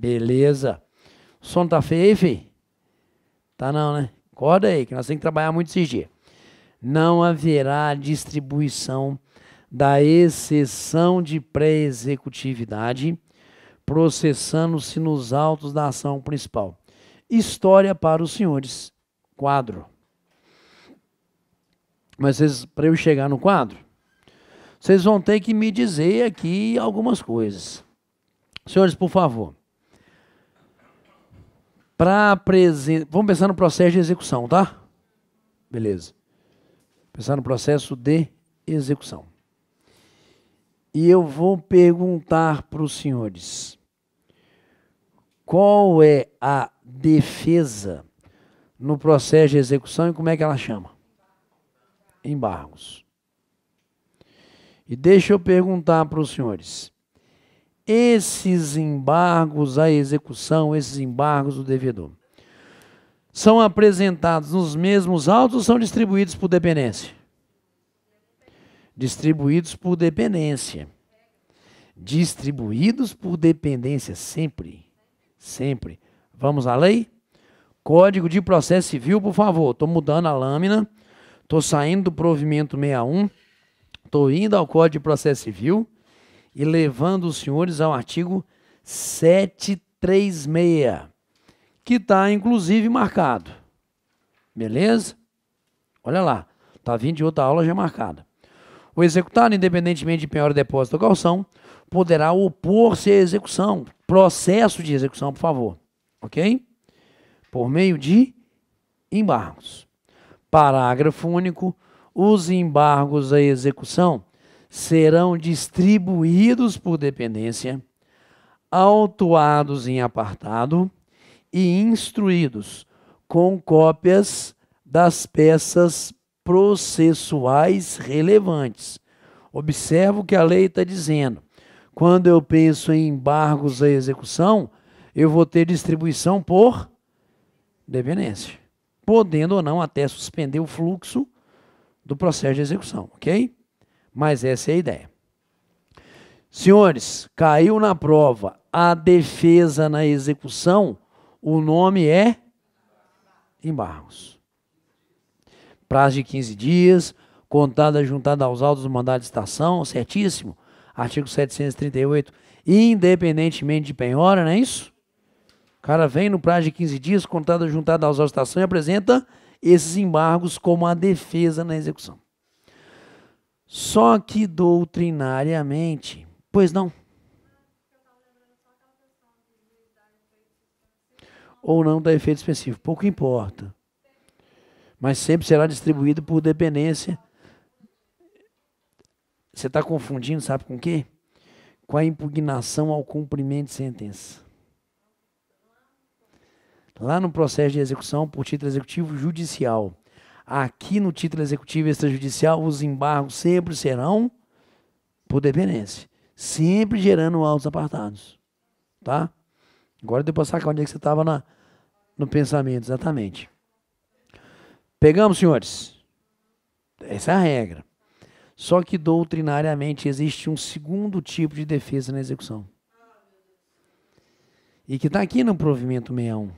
Beleza. O som tá feio aí, filho? Tá não, né? Acorda aí, que nós temos que trabalhar muito esses dias. Não haverá distribuição da exceção de pré-executividade, processando-se nos autos da ação principal. História para os senhores. Quadro. Mas para eu chegar no quadro, vocês vão ter que me dizer aqui algumas coisas. Senhores, por favor. Vamos pensar no processo de execução, tá? Beleza. Pensar no processo de execução. E eu vou perguntar para os senhores. Qual é a defesa no processo de execução e como é que ela chama? Embargos. E deixa eu perguntar para os senhores. Esses embargos à execução, esses embargos do devedor, são apresentados nos mesmos autos ou são distribuídos por dependência? Distribuídos por dependência. Distribuídos por dependência, sempre. Sempre. Vamos à lei? Código de Processo Civil, por favor. Estou mudando a lâmina. Estou saindo do provimento 61. Estou indo ao Código de Processo Civil e levando os senhores ao artigo 736, que está inclusive marcado. Beleza? Olha lá. Está vindo de outra aula já marcada. O executado, independentemente de penhora, depósito ou calção, poderá opor-se à execução. Processo de execução, por favor. Ok? Por meio de embargos. Parágrafo único. Os embargos à execução serão distribuídos por dependência, autuados em apartado e instruídos com cópias das peças processuais relevantes. Observo que a lei está dizendo, quando eu penso em embargos à execução, eu vou ter distribuição por dependência, podendo ou não até suspender o fluxo do processo de execução, ok? Mas essa é a ideia. Senhores, caiu na prova a defesa na execução, o nome é embargos. Prazo de 15 dias, contada juntada aos autos do mandado de citação, certíssimo? Artigo 738, independentemente de penhora, não é isso? O cara vem no prazo de 15 dias, contada juntada aos autos de citação e apresenta esses embargos como a defesa na execução. Só que doutrinariamente, pois não. Ou não dá efeito específico, pouco importa. Mas sempre será distribuído por dependência. Você está confundindo, sabe com o quê? Com a impugnação ao cumprimento de sentença. Lá no processo de execução por título executivo judicial. Aqui no título executivo extrajudicial, os embargos sempre serão por dependência. Sempre gerando autos apartados. Tá? Agora depois sacar onde é que você estava no pensamento, exatamente. Pegamos, senhores? Essa é a regra. Só que doutrinariamente existe um segundo tipo de defesa na execução. E que está aqui no provimento 61.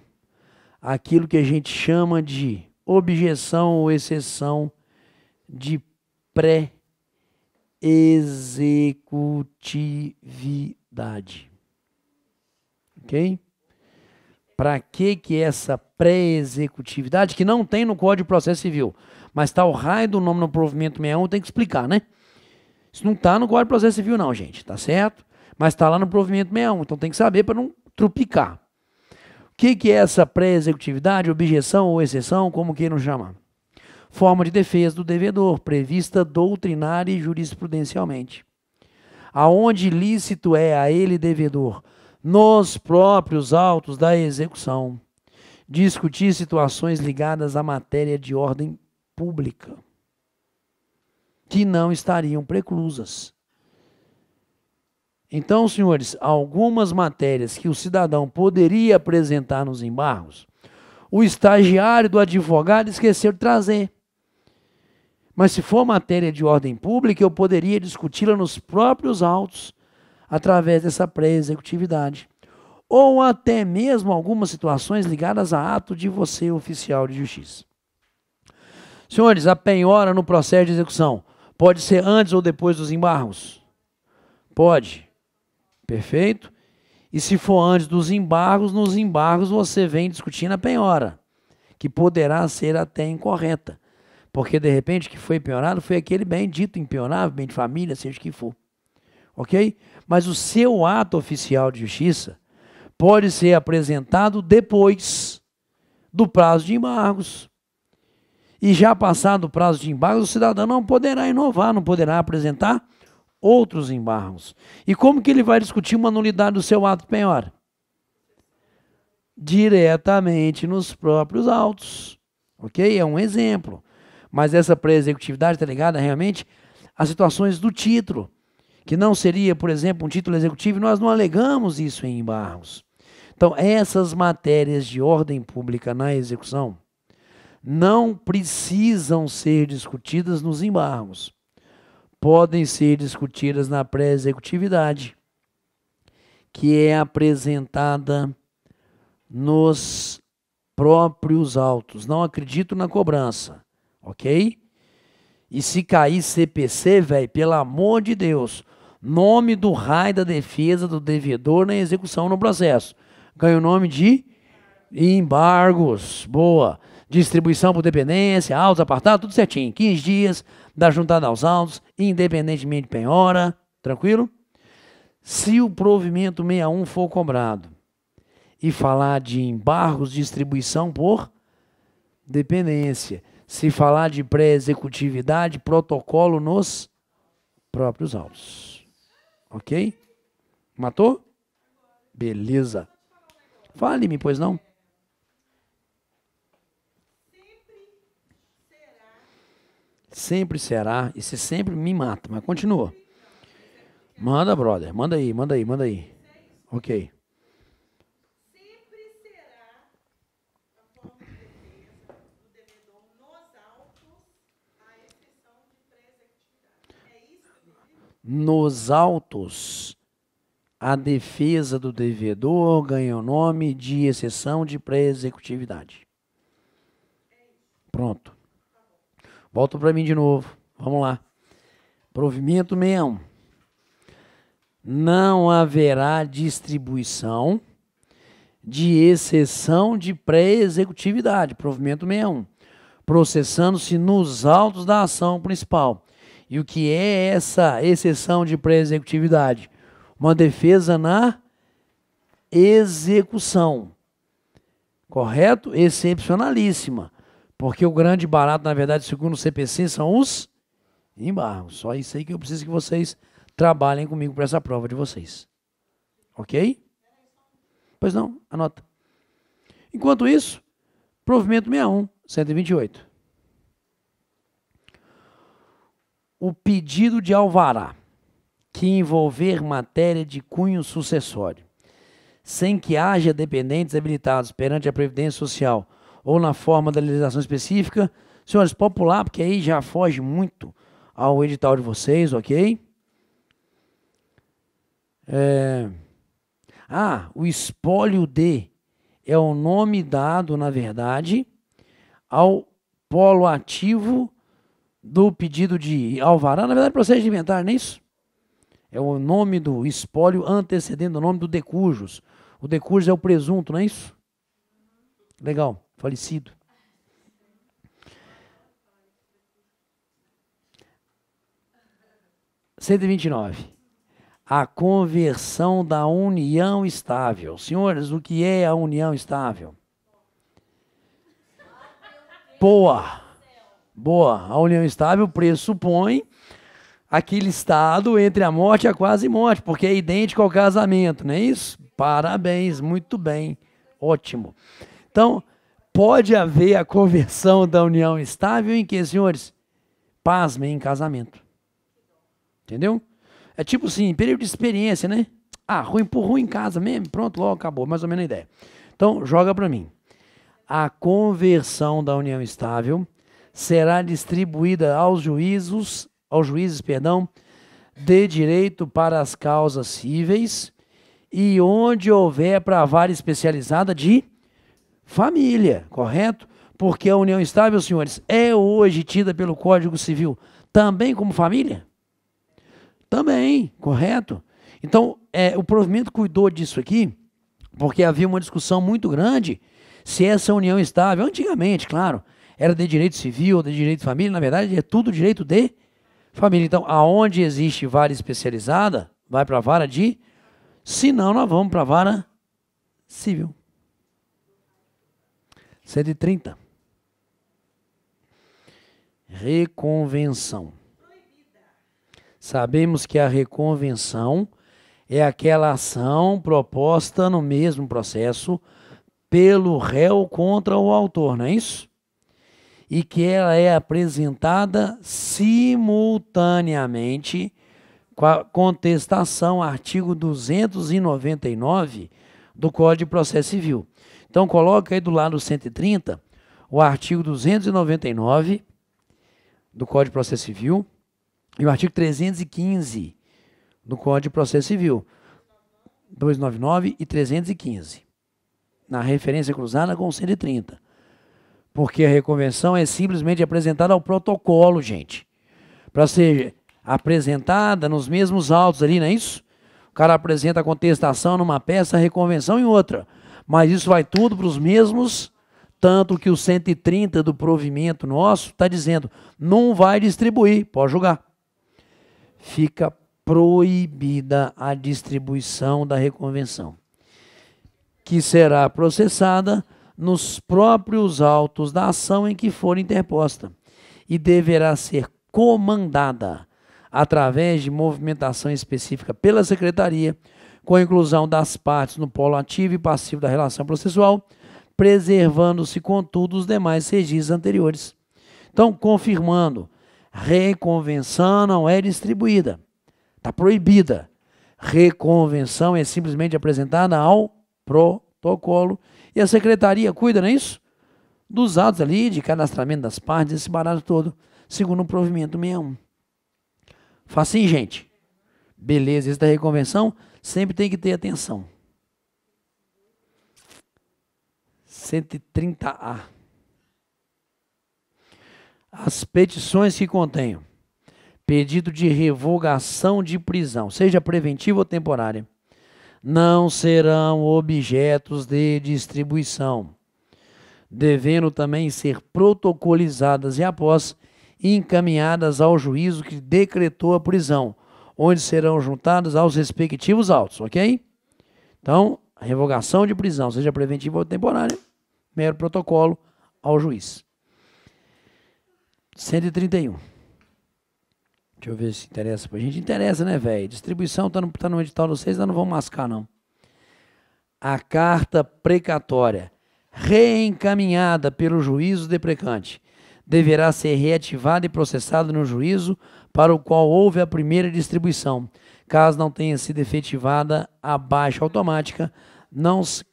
Aquilo que a gente chama de objeção ou exceção de pré-executividade. Ok? Para que essa pré-executividade, que não tem no Código de Processo Civil, mas está o raio do nome no provimento 61, tem que explicar, né? Isso não está no Código de Processo Civil não, gente, tá certo? Mas está lá no provimento 61, então tem que saber para não trupicar. O que é essa pré-executividade, objeção ou exceção, como queiram chamar? Forma de defesa do devedor, prevista doutrinária e jurisprudencialmente. Aonde lícito é a ele devedor, nos próprios autos da execução, discutir situações ligadas à matéria de ordem pública, que não estariam preclusas. Então, senhores, algumas matérias que o cidadão poderia apresentar nos embargos, o estagiário do advogado esqueceu de trazer. Mas se for matéria de ordem pública, eu poderia discuti-la nos próprios autos, através dessa pré-executividade. ou até mesmo algumas situações ligadas a ato de você, oficial de justiça. Senhores, a penhora no processo de execução pode ser antes ou depois dos embargos? Pode. Perfeito? E se for antes dos embargos, nos embargos você vem discutindo a penhora, que poderá ser até incorreta. Porque, de repente, o que foi penhorado foi aquele bem dito impenhorável, bem de família, seja o que for. Ok? Mas o seu ato oficial de justiça pode ser apresentado depois do prazo de embargos. E já passado o prazo de embargos, o cidadão não poderá inovar, não poderá apresentar outros embargos. E como que ele vai discutir uma nulidade do seu ato de penhora? Diretamente nos próprios autos. Ok? É um exemplo. Mas essa pré-executividade está ligada realmente às situações do título, que não seria, por exemplo, um título executivo, e nós não alegamos isso em embargos. Então, essas matérias de ordem pública na execução não precisam ser discutidas nos embargos. Podem ser discutidas na pré-executividade, que é apresentada nos próprios autos. Não acredito na cobrança. Ok? E se cair CPC, velho, pelo amor de Deus, nome do raio da defesa do devedor na execução no processo. Ganha o nome de embargos. Boa. Distribuição por dependência, autos, apartado, tudo certinho. 15 dias da juntada aos autos, independentemente de penhora. Tranquilo? Se o provimento 61 for cobrado e falar de embargos, distribuição por dependência, se falar de pré-executividade, protocolo nos próprios autos. Ok? Matou? Beleza. Fale-me, pois não? Sempre será. E se sempre me mata, mas continua. Manda, brother. Manda aí, manda aí, manda aí. Ok. Nos autos, a defesa do devedor ganha o nome de exceção de pré-executividade. Pronto. Volta para mim de novo. Vamos lá. Provimento 61. Não haverá distribuição de exceção de pré-executividade. Provimento 61. Processando-se nos autos da ação principal. E o que é essa exceção de pré-executividade? Uma defesa na execução. Correto? Excepcionalíssima. Porque o grande barato, na verdade, segundo o CPC, são os embargos. Só isso aí que eu preciso que vocês trabalhem comigo para essa prova de vocês. Ok? Pois não, anota. Enquanto isso, provimento 61, 128. O pedido de alvará que envolver matéria de cunho sucessório, sem que haja dependentes habilitados perante a Previdência Social ou na forma da legislação específica, senhores, popular, porque aí já foge muito ao edital de vocês, ok? O espólio de é o nome dado, na verdade, ao polo ativo do pedido de alvará, na verdade, processo de inventário, não é isso? É o nome do espólio antecedendo o nome do decujus. O decujus é o presunto, não é isso? Legal, falecido. (129) A conversão da união estável. Senhores, o que é a união estável? Boa. A união estável pressupõe aquele estado entre a morte e a quase morte, porque é idêntico ao casamento, não é isso? Parabéns, muito bem, ótimo. Então, pode haver a conversão da união estável em que, senhores? Pasmem, em casamento. Entendeu? É tipo assim, período de experiência, né? Ruim por ruim em casa mesmo, pronto, logo acabou, mais ou menos a ideia. Então, joga para mim. A conversão da união estável será distribuída aos juízes, de direito para as causas cíveis e onde houver para vara especializada de família, correto? Porque a união estável, senhores, é hoje tida pelo Código Civil também como família? Também, correto? Então, o provimento cuidou disso aqui, porque havia uma discussão muito grande se essa união estável, antigamente, claro, era de direito civil ou de direito de família, na verdade é tudo direito de família. Então, aonde existe vara especializada, vai para a vara de, se não, nós vamos para a vara civil. 130. Reconvenção. Sabemos que a reconvenção é aquela ação proposta no mesmo processo pelo réu contra o autor, não é isso? E que ela é apresentada simultaneamente com a contestação, artigo 299 do Código de Processo Civil. Então, coloca aí do lado 130 o artigo 299 do Código de Processo Civil e o artigo 315 do Código de Processo Civil. 299 e 315. Na referência cruzada com 130. Porque a reconvenção é simplesmente apresentada ao protocolo, gente. Para ser apresentada nos mesmos autos ali, não é isso? O cara apresenta a contestação numa peça, a reconvenção em outra. Mas isso vai tudo para os mesmos, tanto que o 130 do provimento nosso está dizendo, não vai distribuir, pode julgar. Fica proibida a distribuição da reconvenção, que será processada nos próprios autos da ação em que for interposta e deverá ser comandada através de movimentação específica pela Secretaria, com a inclusão das partes no polo ativo e passivo da relação processual, preservando-se, contudo, os demais registros anteriores. Então, confirmando, reconvenção não é distribuída, está proibida. Reconvenção é simplesmente apresentada ao protocolo e a Secretaria cuida, não é isso? Dos atos ali, de cadastramento das partes, esse barato todo, segundo o provimento 61. Facinho, gente? Beleza, esse da reconvenção sempre tem que ter atenção. 130A. As petições que contenham pedido de revogação de prisão, seja preventiva ou temporária, não serão objetos de distribuição, devendo também ser protocolizadas e após encaminhadas ao juízo que decretou a prisão, onde serão juntadas aos respectivos autos, ok? Então, a revogação de prisão, seja preventiva ou temporária, mero protocolo ao juiz. 131. Deixa eu ver se interessa pra gente. Interessa, né, velho? Distribuição tá no edital de vocês, nós não vamos mascar, não. A carta precatória reencaminhada pelo juízo deprecante deverá ser reativada e processada no juízo para o qual houve a primeira distribuição, caso não tenha sido efetivada a baixa automática,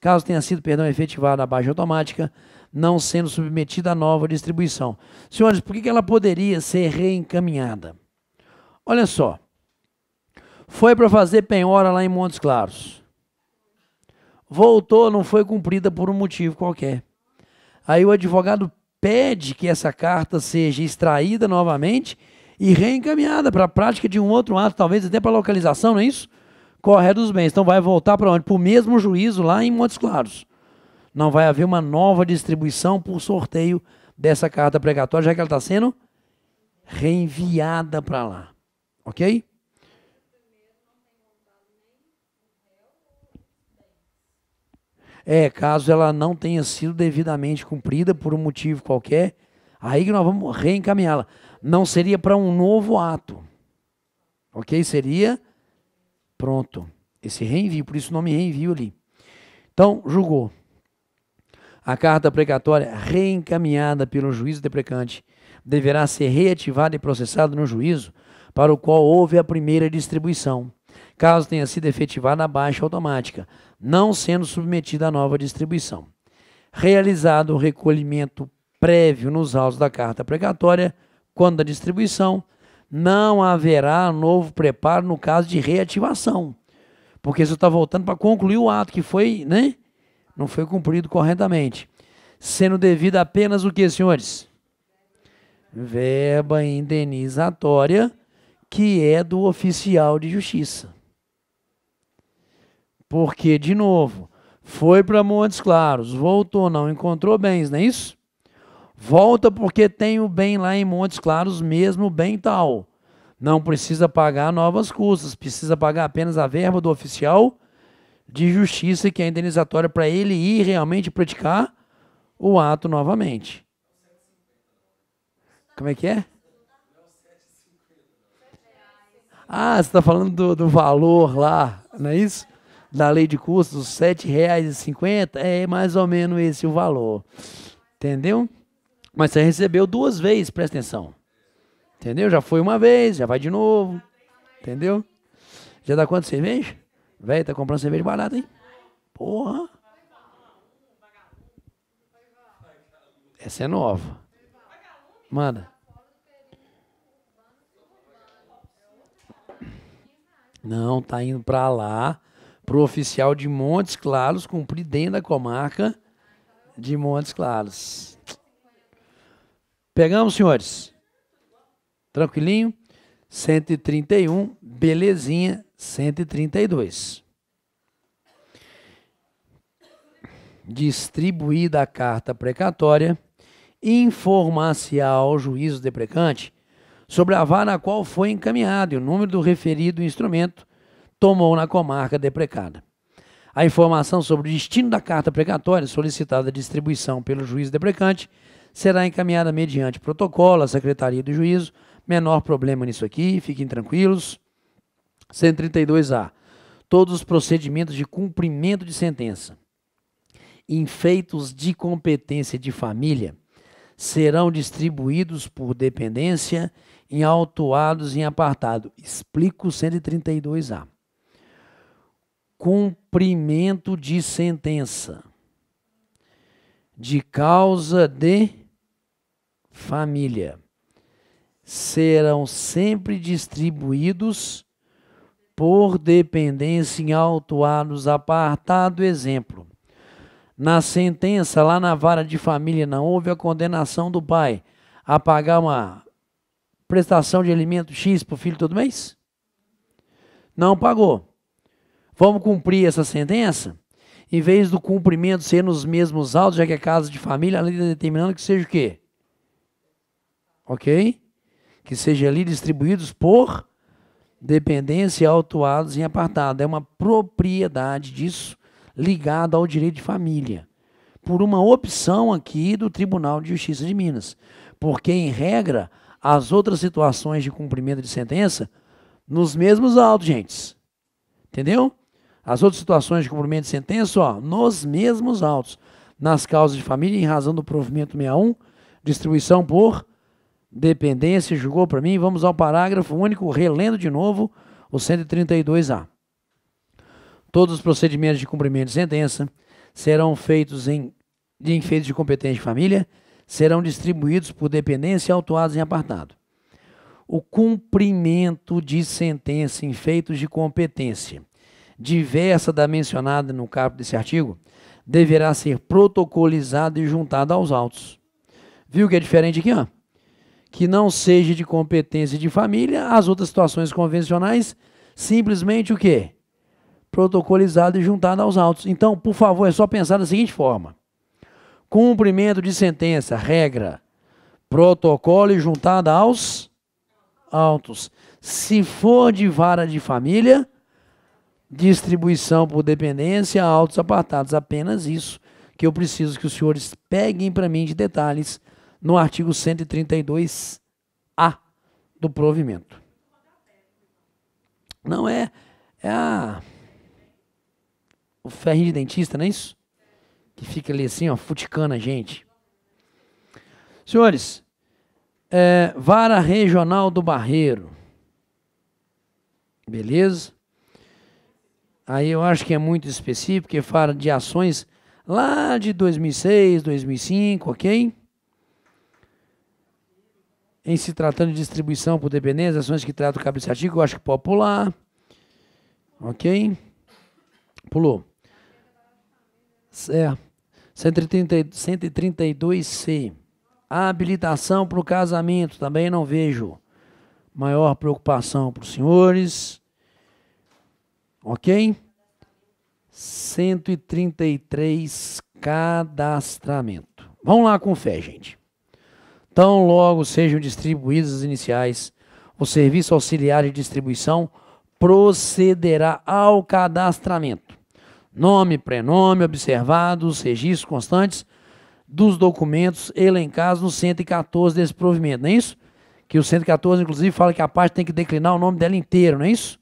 caso tenha sido, efetivada a baixa automática, não sendo submetida a nova distribuição. Senhores, por que ela poderia ser reencaminhada? Olha só, foi para fazer penhora lá em Montes Claros. Voltou, não foi cumprida por um motivo qualquer. Aí o advogado pede que essa carta seja extraída novamente e reencaminhada para a prática de um outro ato, talvez até para localização, não é isso? Correto dos bens. Então vai voltar para onde? Para o mesmo juízo lá em Montes Claros. Não vai haver uma nova distribuição por sorteio dessa carta precatória, já que ela está sendo reenviada para lá. Ok? Caso ela não tenha sido devidamente cumprida por um motivo qualquer, aí que nós vamos reencaminhá-la. Não seria para um novo ato. Ok? Seria, pronto, esse reenvio, por isso o nome reenvio ali. Então, julgou. A carta precatória reencaminhada pelo juízo deprecante deverá ser reativada e processada no juízo para o qual houve a primeira distribuição, caso tenha sido efetivada a baixa automática, não sendo submetida à nova distribuição. Realizado o recolhimento prévio nos autos da carta precatória, quando da distribuição, não haverá novo preparo no caso de reativação, Porque você está voltando para concluir o ato que foi, né? Não foi cumprido corretamente. Sendo devido apenas o que, senhores? Verba indenizatória, que é do oficial de justiça. Porque, de novo, foi para Montes Claros, voltou, não encontrou bens, não é isso? Volta porque tem o bem lá em Montes Claros, mesmo bem tal. Não precisa pagar novas custas, precisa pagar apenas a verba do oficial de justiça, que é indenizatória para ele ir realmente praticar o ato novamente. Como é que é? Ah, você está falando do valor lá, não é isso? Da lei de custos, R$ 7,50, é mais ou menos esse o valor. Entendeu? Mas você recebeu 2 vezes, presta atenção. Entendeu? Já foi uma vez, já vai de novo. Entendeu? Já dá quanto cerveja? Velho, tá comprando cerveja barata, hein? Porra. Essa é nova. Manda. Não, tá indo para lá, pro oficial de Montes Claros, cumprir dentro da comarca de Montes Claros. Pegamos, senhores? Tranquilinho? 131, belezinha, 132. Distribuída a carta precatória, informar-se ao juízo deprecante sobre a vara a qual foi encaminhado e o número do referido instrumento tomou na comarca deprecada. A informação sobre o destino da carta precatória solicitada a distribuição pelo juiz deprecante será encaminhada mediante protocolo à Secretaria do Juízo. Menor problema nisso aqui, fiquem tranquilos. 132A. Todos os procedimentos de cumprimento de sentença em feitos de competência de família serão distribuídos por dependência em autuados em apartado. Explico 132A. Cumprimento de sentença de causa de família serão sempre distribuídos por dependência em autuados apartado. Exemplo: na sentença, lá na vara de família, não houve a condenação do pai a pagar uma prestação de alimento X para o filho todo mês? Não pagou. Vamos cumprir essa sentença? Em vez do cumprimento ser nos mesmos autos, já que é casa de família, a lei está determinando que seja o quê? Ok? Que seja ali distribuídos por dependência e autuados em apartado. É uma propriedade disso ligada ao direito de família, por uma opção aqui do Tribunal de Justiça de Minas. Porque, em regra, as outras situações de cumprimento de sentença, nos mesmos autos, gente. Entendeu? As outras situações de cumprimento de sentença, ó, nos mesmos autos. Nas causas de família, em razão do provimento 61, distribuição por dependência, julgou para mim. Vamos ao parágrafo único, relendo de novo o 132A. Todos os procedimentos de cumprimento de sentença serão feitos em feitos de competência de família, serão distribuídos por dependência e autuados em apartado. O cumprimento de sentença em feitos de competência diversa da mencionada no caput desse artigo, deverá ser protocolizado e juntado aos autos. Viu que é diferente aqui, ó? Que não seja de competência de família, as outras situações convencionais, simplesmente o quê? Protocolizado e juntado aos autos. Então, por favor, é só pensar da seguinte forma: cumprimento de sentença, regra, protocolo e juntado aos autos. Se for de vara de família, distribuição por dependência, autos apartados. Apenas isso que eu preciso que os senhores peguem para mim de detalhes no artigo 132A do provimento. Não é o ferrinho de dentista, não é isso? Que fica ali assim, ó, futicando a gente. Senhores, vara regional do Barreiro. Beleza? Aí eu acho que é muito específico, porque fala de ações lá de 2006, 2005, ok? Em se tratando de distribuição por dependência, ações que tratam o cabo desse artigo, eu acho que pode pular. Ok? Pulou. É. 132C. A habilitação para o casamento. Também não vejo maior preocupação para os senhores. Ok? 133, cadastramento. Vamos lá com fé, gente. Tão logo sejam distribuídas as iniciais, o serviço auxiliar de distribuição procederá ao cadastramento. Nome, prenome, observados, registros constantes dos documentos elencados no 114 desse provimento, não é isso? Que o 114, inclusive, fala que a parte tem que declinar o nome dela inteiro, não é isso?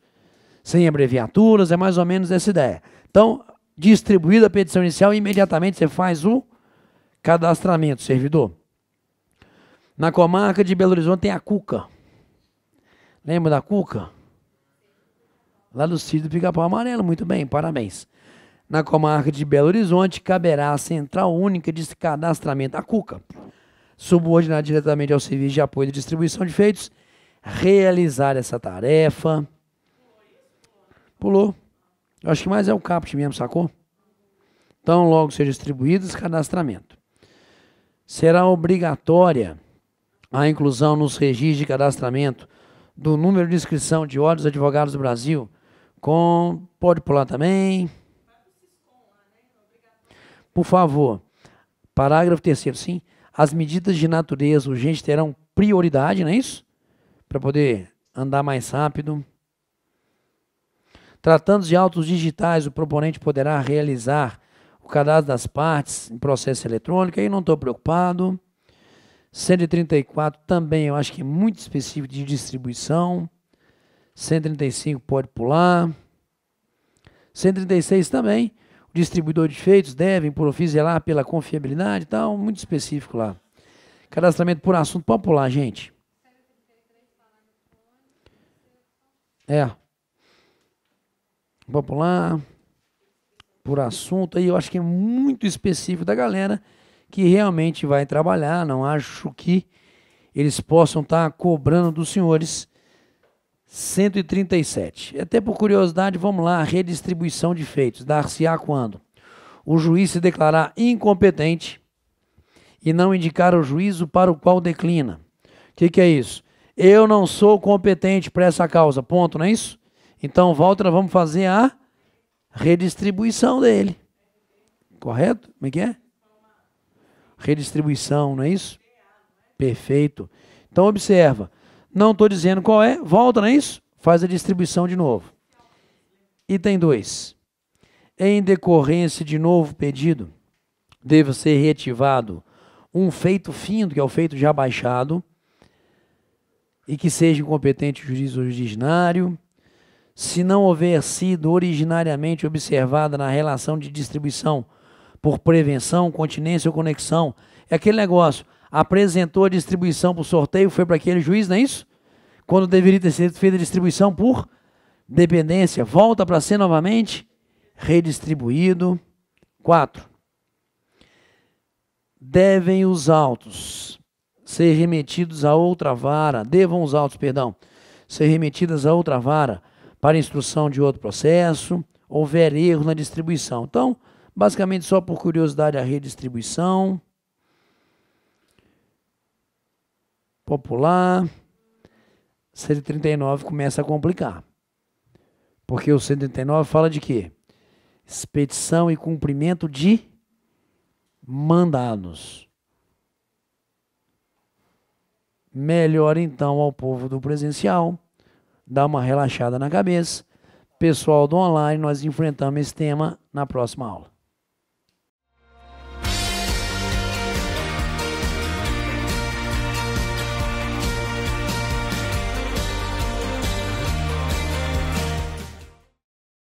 Sem abreviaturas, é mais ou menos essa ideia. Então, distribuída a petição inicial, imediatamente você faz o cadastramento, servidor. Na comarca de Belo Horizonte tem a Cuca. Lembra da Cuca? Lá do sítio do Pica-Pau Amarelo, muito bem, parabéns. Na comarca de Belo Horizonte, caberá a Central Única de Cadastramento, a Cuca, subordinada diretamente ao Serviço de Apoio e Distribuição de Feitos, realizar essa tarefa. Pulou. Eu acho que mais é o caput mesmo, sacou? Então, logo seja distribuído esse cadastramento. Será obrigatória a inclusão nos registros de cadastramento do número de inscrição de Ordem dos Advogados do Brasil, pode pular também. Por favor, parágrafo 3º, sim, as medidas de natureza urgente terão prioridade, não é isso? Para poder andar mais rápido. Tratando-se de autos digitais, o proponente poderá realizar o cadastro das partes em processo eletrônico, aí não estou preocupado. 134 também, eu acho que é muito específico de distribuição. 135 pode pular. 136 também. O distribuidor de feitos devem, por ofício, zelar pela confiabilidade e tal, muito específico lá. Cadastramento por assunto, pode pular, gente. Pode pular. Por assunto, aí eu acho que é muito específico da galera que realmente vai trabalhar. Não acho que eles possam estar cobrando dos senhores. 137. Até por curiosidade, vamos lá, redistribuição de feitos. Dar-se-á quando o juiz se declarar incompetente e não indicar o juízo para o qual declina. O que é isso? Eu não sou competente para essa causa, ponto, não é isso? Então, volta, vamos fazer a redistribuição dele. Correto? Como é que é? Redistribuição, não é isso? Perfeito. Então, observa. Não estou dizendo qual é, volta, não é isso? Faz a distribuição de novo. Item 2. Em decorrência de novo pedido, deve ser reativado um feito findo, que é o feito já baixado, e que seja incompetente o juiz originário, se não houver sido originariamente observada na relação de distribuição por prevenção, continência ou conexão. É aquele negócio, apresentou a distribuição por sorteio, foi para aquele juiz, não é isso? Quando deveria ter sido feita a distribuição por dependência, volta para ser novamente redistribuído. 4. Devem os autos ser remetidos a outra vara, ser remetidas a outra vara para instrução de outro processo, houver erro na distribuição. Então, basicamente só por curiosidade a redistribuição. Popular. 139 começa a complicar. Porque o 139 fala de quê? Expedição e cumprimento de mandados. Melhor então ao povo do presencial, dá uma relaxada na cabeça. Pessoal do online, nós enfrentamos esse tema na próxima aula.